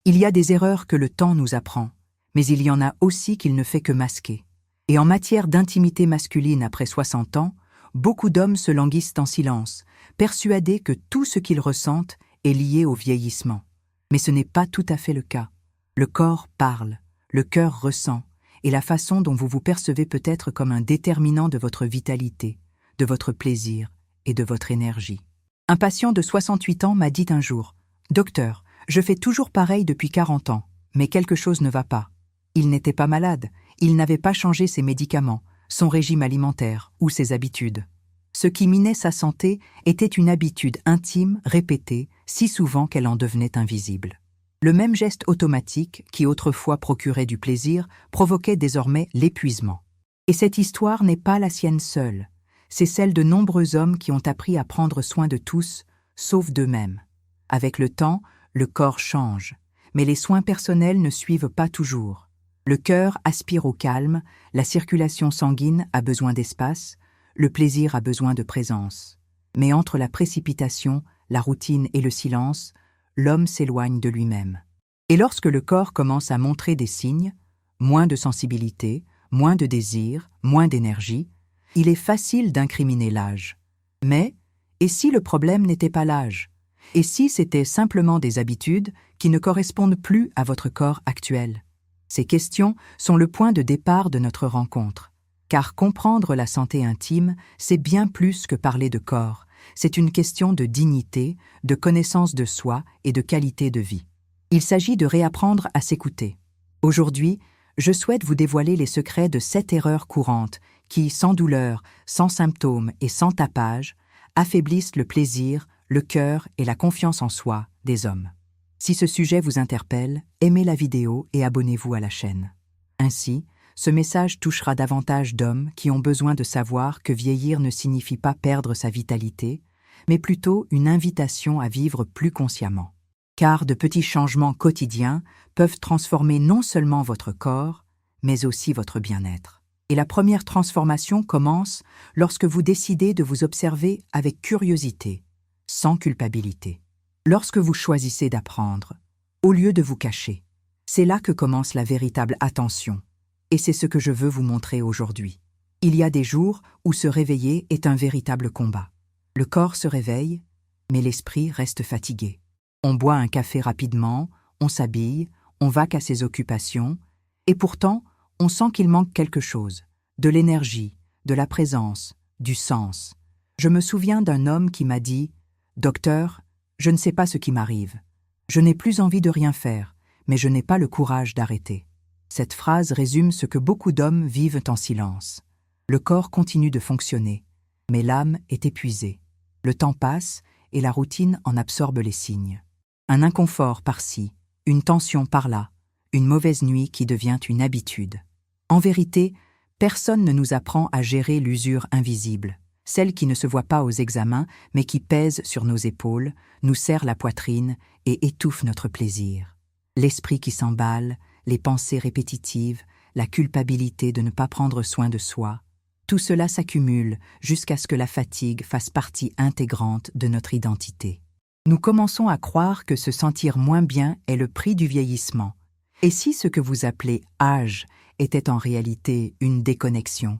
Il y a des erreurs que le temps nous apprend, mais il y en a aussi qu'il ne fait que masquer. Et en matière d'intimité masculine après 60 ans, beaucoup d'hommes se languissent en silence, persuadés que tout ce qu'ils ressentent est lié au vieillissement. Mais ce n'est pas tout à fait le cas. Le corps parle, le cœur ressent, et la façon dont vous vous percevez peut être comme un déterminant de votre vitalité, de votre plaisir et de votre énergie. Un patient de 68 ans m'a dit un jour « Docteur, je fais toujours pareil depuis 40 ans, mais quelque chose ne va pas. » Il n'était pas malade, il n'avait pas changé ses médicaments, son régime alimentaire ou ses habitudes. Ce qui minait sa santé était une habitude intime, répétée, si souvent qu'elle en devenait invisible. Le même geste automatique, qui autrefois procurait du plaisir, provoquait désormais l'épuisement. Et cette histoire n'est pas la sienne seule. C'est celle de nombreux hommes qui ont appris à prendre soin de tous, sauf d'eux-mêmes. Avec le temps, le corps change, mais les soins personnels ne suivent pas toujours. Le cœur aspire au calme, la circulation sanguine a besoin d'espace, le plaisir a besoin de présence. Mais entre la précipitation, la routine et le silence, l'homme s'éloigne de lui-même. Et lorsque le corps commence à montrer des signes, moins de sensibilité, moins de désir, moins d'énergie, il est facile d'incriminer l'âge. Mais, et si le problème n'était pas l'âge? Et si c'était simplement des habitudes qui ne correspondent plus à votre corps actuel? Ces questions sont le point de départ de notre rencontre, car comprendre la santé intime, c'est bien plus que parler de corps, c'est une question de dignité, de connaissance de soi et de qualité de vie. Il s'agit de réapprendre à s'écouter. Aujourd'hui, je souhaite vous dévoiler les secrets de 7 erreurs courantes qui, sans douleur, sans symptômes et sans tapage, affaiblissent le plaisir, le cœur et la confiance en soi des hommes. Si ce sujet vous interpelle, aimez la vidéo et abonnez-vous à la chaîne. Ainsi, ce message touchera davantage d'hommes qui ont besoin de savoir que vieillir ne signifie pas perdre sa vitalité, mais plutôt une invitation à vivre plus consciemment. Car de petits changements quotidiens peuvent transformer non seulement votre corps, mais aussi votre bien-être. Et la première transformation commence lorsque vous décidez de vous observer avec curiosité, sans culpabilité. Lorsque vous choisissez d'apprendre, au lieu de vous cacher, c'est là que commence la véritable attention. Et c'est ce que je veux vous montrer aujourd'hui. Il y a des jours où se réveiller est un véritable combat. Le corps se réveille, mais l'esprit reste fatigué. On boit un café rapidement, on s'habille, on vaque à ses occupations, et pourtant, on sent qu'il manque quelque chose, de l'énergie, de la présence, du sens. Je me souviens d'un homme qui m'a dit « Docteur, je ne sais pas ce qui m'arrive. Je n'ai plus envie de rien faire, mais je n'ai pas le courage d'arrêter. » Cette phrase résume ce que beaucoup d'hommes vivent en silence. Le corps continue de fonctionner, mais l'âme est épuisée. Le temps passe et la routine en absorbe les signes. Un inconfort par-ci, une tension par-là, une mauvaise nuit qui devient une habitude. En vérité, personne ne nous apprend à gérer l'usure invisible, celle qui ne se voit pas aux examens, mais qui pèse sur nos épaules, nous serre la poitrine et étouffe notre plaisir. L'esprit qui s'emballe, les pensées répétitives, la culpabilité de ne pas prendre soin de soi, tout cela s'accumule jusqu'à ce que la fatigue fasse partie intégrante de notre identité. Nous commençons à croire que se sentir moins bien est le prix du vieillissement. Et si ce que vous appelez âge était en réalité une déconnexion?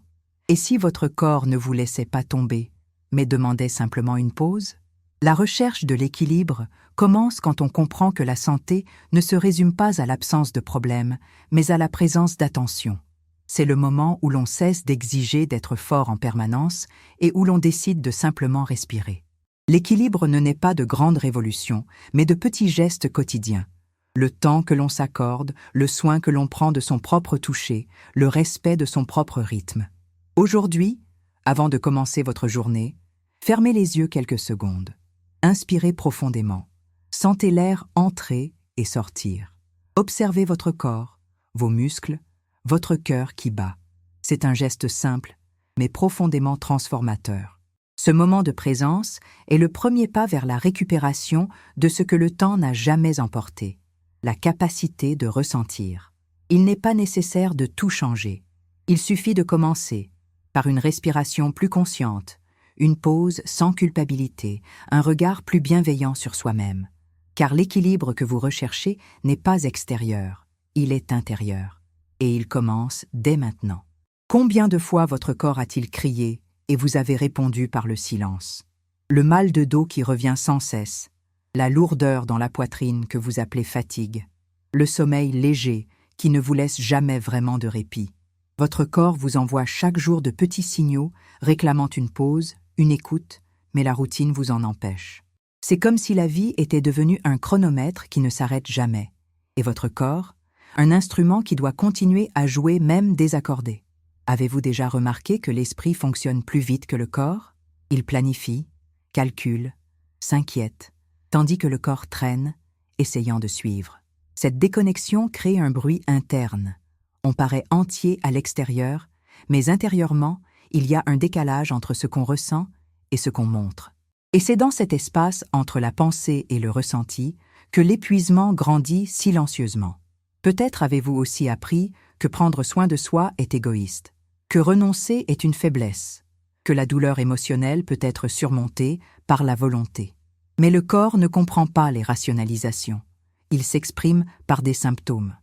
Et si votre corps ne vous laissait pas tomber, mais demandait simplement une pause? La recherche de l'équilibre commence quand on comprend que la santé ne se résume pas à l'absence de problèmes, mais à la présence d'attention. C'est le moment où l'on cesse d'exiger d'être fort en permanence et où l'on décide de simplement respirer. L'équilibre ne naît pas de grandes révolutions, mais de petits gestes quotidiens. Le temps que l'on s'accorde, le soin que l'on prend de son propre toucher, le respect de son propre rythme. Aujourd'hui, avant de commencer votre journée, fermez les yeux quelques secondes. Inspirez profondément. Sentez l'air entrer et sortir. Observez votre corps, vos muscles, votre cœur qui bat. C'est un geste simple, mais profondément transformateur. Ce moment de présence est le premier pas vers la récupération de ce que le temps n'a jamais emporté, la capacité de ressentir. Il n'est pas nécessaire de tout changer. Il suffit de commencer par une respiration plus consciente, une pause sans culpabilité, un regard plus bienveillant sur soi-même. car l'équilibre que vous recherchez n'est pas extérieur, il est intérieur. Et il commence dès maintenant. Combien de fois votre corps a-t-il crié et vous avez répondu par le silence? Le mal de dos qui revient sans cesse, la lourdeur dans la poitrine que vous appelez fatigue, le sommeil léger qui ne vous laisse jamais vraiment de répit. Votre corps vous envoie chaque jour de petits signaux réclamant une pause, une écoute, mais la routine vous en empêche. C'est comme si la vie était devenue un chronomètre qui ne s'arrête jamais, et votre corps, un instrument qui doit continuer à jouer même désaccordé. Avez-vous déjà remarqué que l'esprit fonctionne plus vite que le corps? Il planifie, calcule, s'inquiète, tandis que le corps traîne, essayant de suivre. Cette déconnexion crée un bruit interne. On paraît entier à l'extérieur, mais intérieurement, il y a un décalage entre ce qu'on ressent et ce qu'on montre. Et c'est dans cet espace entre la pensée et le ressenti que l'épuisement grandit silencieusement. Peut-être avez-vous aussi appris que prendre soin de soi est égoïste, que renoncer est une faiblesse, que la douleur émotionnelle peut être surmontée par la volonté. Mais le corps ne comprend pas les rationalisations. Il s'exprime par des symptômes.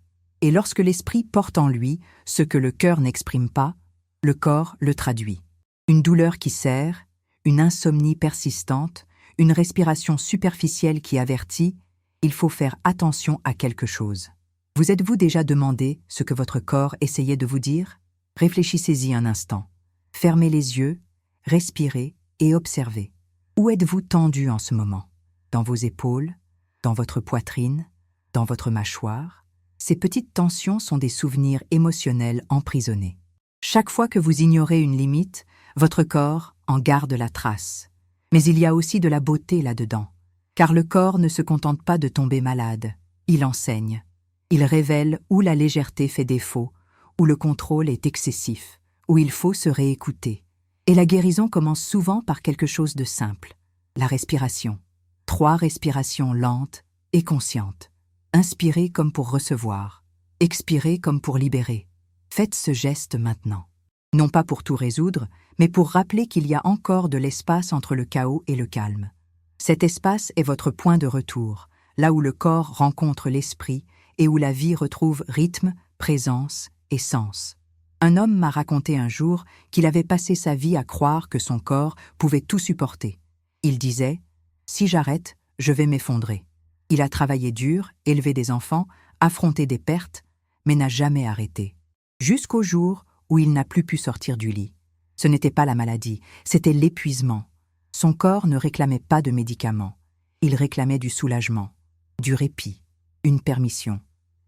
Et lorsque l'esprit porte en lui ce que le cœur n'exprime pas, le corps le traduit. Une douleur qui serre, une insomnie persistante, une respiration superficielle qui avertit, il faut faire attention à quelque chose. Vous êtes-vous déjà demandé ce que votre corps essayait de vous dire? Réfléchissez-y un instant. Fermez les yeux, respirez et observez. Où êtes-vous tendu en ce moment? Dans vos épaules? Dans votre poitrine? Dans votre mâchoire? Ces petites tensions sont des souvenirs émotionnels emprisonnés. Chaque fois que vous ignorez une limite, votre corps en garde la trace. Mais il y a aussi de la beauté là-dedans, car le corps ne se contente pas de tomber malade, il enseigne. Il révèle où la légèreté fait défaut, où le contrôle est excessif, où il faut se réécouter. Et la guérison commence souvent par quelque chose de simple, la respiration. 3 respirations lentes et conscientes. Inspirez comme pour recevoir, expirez comme pour libérer. Faites ce geste maintenant. Non pas pour tout résoudre, mais pour rappeler qu'il y a encore de l'espace entre le chaos et le calme. Cet espace est votre point de retour, là où le corps rencontre l'esprit et où la vie retrouve rythme, présence et sens. Un homme m'a raconté un jour qu'il avait passé sa vie à croire que son corps pouvait tout supporter. Il disait « Si j'arrête, je vais m'effondrer ». Il a travaillé dur, élevé des enfants, affronté des pertes, mais n'a jamais arrêté. Jusqu'au jour où il n'a plus pu sortir du lit. Ce n'était pas la maladie, c'était l'épuisement. Son corps ne réclamait pas de médicaments. Il réclamait du soulagement, du répit, une permission.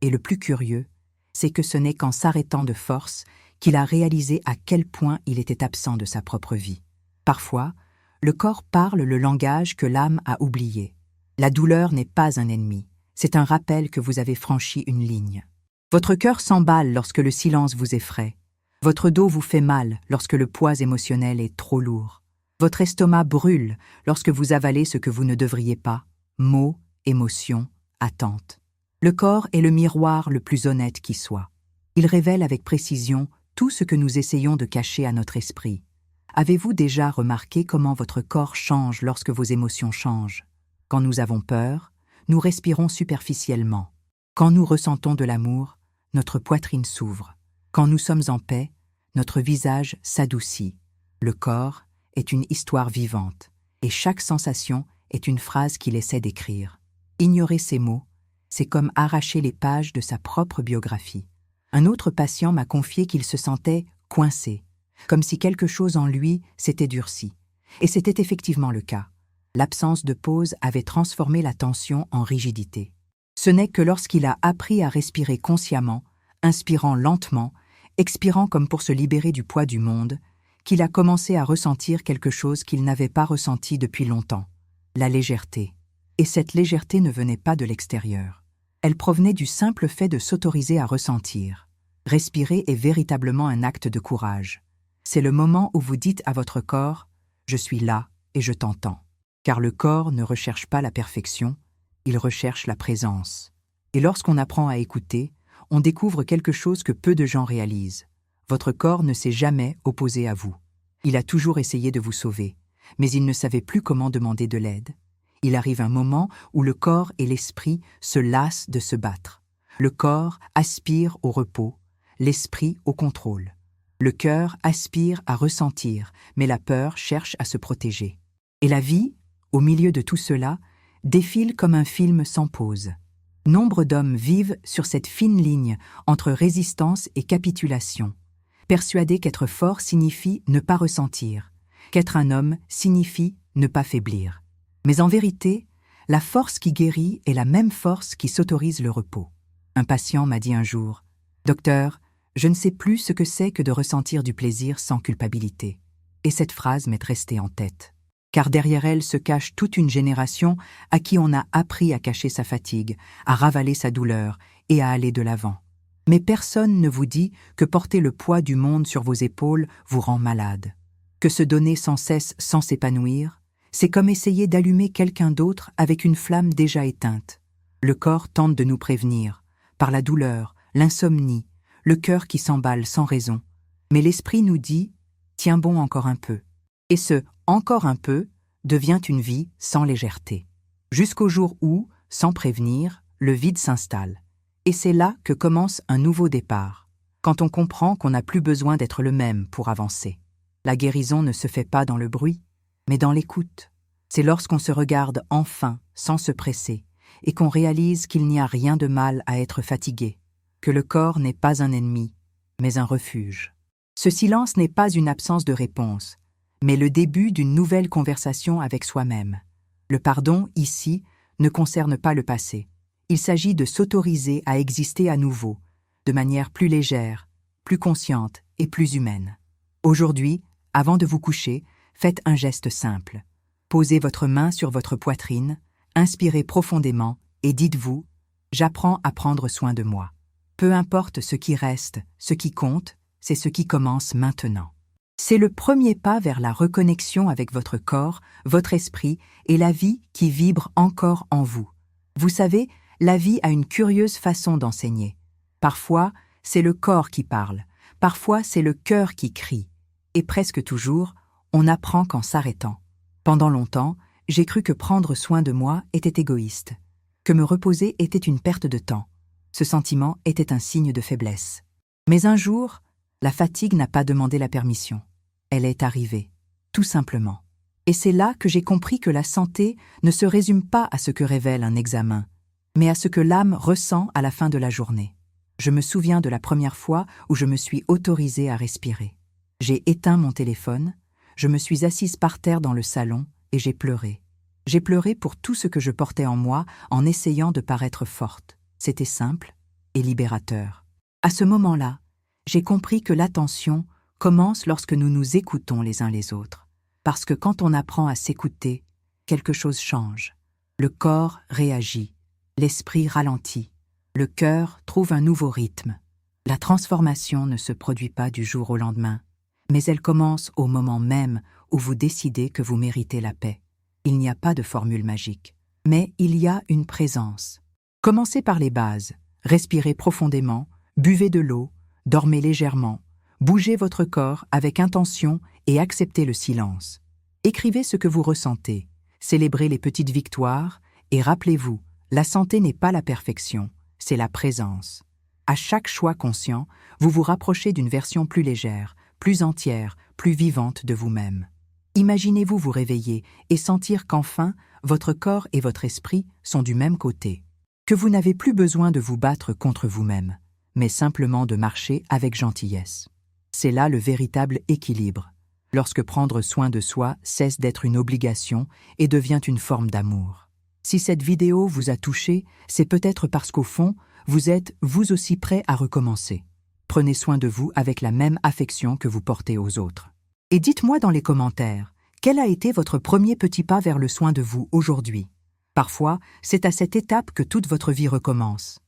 Et le plus curieux, c'est que ce n'est qu'en s'arrêtant de force qu'il a réalisé à quel point il était absent de sa propre vie. Parfois, le corps parle le langage que l'âme a oublié. La douleur n'est pas un ennemi, c'est un rappel que vous avez franchi une ligne. Votre cœur s'emballe lorsque le silence vous effraie. Votre dos vous fait mal lorsque le poids émotionnel est trop lourd. Votre estomac brûle lorsque vous avalez ce que vous ne devriez pas. Mots, émotions, attentes. Le corps est le miroir le plus honnête qui soit. Il révèle avec précision tout ce que nous essayons de cacher à notre esprit. Avez-vous déjà remarqué comment votre corps change lorsque vos émotions changent? Quand nous avons peur, nous respirons superficiellement. Quand nous ressentons de l'amour, notre poitrine s'ouvre. Quand nous sommes en paix, notre visage s'adoucit. Le corps est une histoire vivante, et chaque sensation est une phrase qu'il essaie d'écrire. Ignorer ces mots, c'est comme arracher les pages de sa propre biographie. Un autre patient m'a confié qu'il se sentait coincé, comme si quelque chose en lui s'était durci. Et c'était effectivement le cas. L'absence de pause avait transformé la tension en rigidité. Ce n'est que lorsqu'il a appris à respirer consciemment, inspirant lentement, expirant comme pour se libérer du poids du monde, qu'il a commencé à ressentir quelque chose qu'il n'avait pas ressenti depuis longtemps, la légèreté. Et cette légèreté ne venait pas de l'extérieur. Elle provenait du simple fait de s'autoriser à ressentir. Respirer est véritablement un acte de courage. C'est le moment où vous dites à votre corps « Je suis là et je t'entends ». Car le corps ne recherche pas la perfection, il recherche la présence. Et lorsqu'on apprend à écouter, on découvre quelque chose que peu de gens réalisent. Votre corps ne s'est jamais opposé à vous. Il a toujours essayé de vous sauver, mais il ne savait plus comment demander de l'aide. Il arrive un moment où le corps et l'esprit se lassent de se battre. Le corps aspire au repos, l'esprit au contrôle. Le cœur aspire à ressentir, mais la peur cherche à se protéger. Et la vie, au milieu de tout cela, défile comme un film sans pause. Nombre d'hommes vivent sur cette fine ligne entre résistance et capitulation, persuadés qu'être fort signifie ne pas ressentir, qu'être un homme signifie ne pas faiblir. Mais en vérité, la force qui guérit est la même force qui s'autorise le repos. Un patient m'a dit un jour « Docteur, je ne sais plus ce que c'est que de ressentir du plaisir sans culpabilité. » Et cette phrase m'est restée en tête. Car derrière elle se cache toute une génération à qui on a appris à cacher sa fatigue, à ravaler sa douleur et à aller de l'avant. Mais personne ne vous dit que porter le poids du monde sur vos épaules vous rend malade. Que se donner sans cesse sans s'épanouir, c'est comme essayer d'allumer quelqu'un d'autre avec une flamme déjà éteinte. Le corps tente de nous prévenir, par la douleur, l'insomnie, le cœur qui s'emballe sans raison. Mais l'esprit nous dit « Tiens bon encore un peu ». Et ce « encore un peu » devient une vie sans légèreté. Jusqu'au jour où, sans prévenir, le vide s'installe. Et c'est là que commence un nouveau départ, quand on comprend qu'on n'a plus besoin d'être le même pour avancer. La guérison ne se fait pas dans le bruit, mais dans l'écoute. C'est lorsqu'on se regarde enfin, sans se presser, et qu'on réalise qu'il n'y a rien de mal à être fatigué, que le corps n'est pas un ennemi, mais un refuge. Ce silence n'est pas une absence de réponse, mais le début d'une nouvelle conversation avec soi-même. Le pardon, ici, ne concerne pas le passé. Il s'agit de s'autoriser à exister à nouveau, de manière plus légère, plus consciente et plus humaine. Aujourd'hui, avant de vous coucher, faites un geste simple. Posez votre main sur votre poitrine, inspirez profondément et dites-vous « J'apprends à prendre soin de moi ». Peu importe ce qui reste, ce qui compte, c'est ce qui commence maintenant. C'est le premier pas vers la reconnexion avec votre corps, votre esprit et la vie qui vibre encore en vous. Vous savez, la vie a une curieuse façon d'enseigner. Parfois, c'est le corps qui parle, parfois c'est le cœur qui crie. Et presque toujours, on apprend qu'en s'arrêtant. Pendant longtemps, j'ai cru que prendre soin de moi était égoïste, que me reposer était une perte de temps. Ce sentiment était un signe de faiblesse. Mais un jour, la fatigue n'a pas demandé la permission. Elle est arrivée, tout simplement. Et c'est là que j'ai compris que la santé ne se résume pas à ce que révèle un examen, mais à ce que l'âme ressent à la fin de la journée. Je me souviens de la première fois où je me suis autorisée à respirer. J'ai éteint mon téléphone, je me suis assise par terre dans le salon et j'ai pleuré. J'ai pleuré pour tout ce que je portais en moi en essayant de paraître forte. C'était simple et libérateur. À ce moment-là, j'ai compris que l'attention commence lorsque nous nous écoutons les uns les autres. Parce que quand on apprend à s'écouter, quelque chose change. Le corps réagit, l'esprit ralentit, le cœur trouve un nouveau rythme. La transformation ne se produit pas du jour au lendemain, mais elle commence au moment même où vous décidez que vous méritez la paix. Il n'y a pas de formule magique, mais il y a une présence. Commencez par les bases, respirez profondément, buvez de l'eau, dormez légèrement, bougez votre corps avec intention et acceptez le silence. Écrivez ce que vous ressentez, célébrez les petites victoires et rappelez-vous, la santé n'est pas la perfection, c'est la présence. À chaque choix conscient, vous vous rapprochez d'une version plus légère, plus entière, plus vivante de vous-même. Imaginez-vous vous réveiller et sentir qu'enfin, votre corps et votre esprit sont du même côté. Que vous n'avez plus besoin de vous battre contre vous-même, mais simplement de marcher avec gentillesse. C'est là le véritable équilibre, lorsque prendre soin de soi cesse d'être une obligation et devient une forme d'amour. Si cette vidéo vous a touché, c'est peut-être parce qu'au fond, vous êtes vous aussi prêt à recommencer. Prenez soin de vous avec la même affection que vous portez aux autres. Et dites-moi dans les commentaires, quel a été votre premier petit pas vers le soin de vous aujourd'hui ? Parfois, c'est à cette étape que toute votre vie recommence.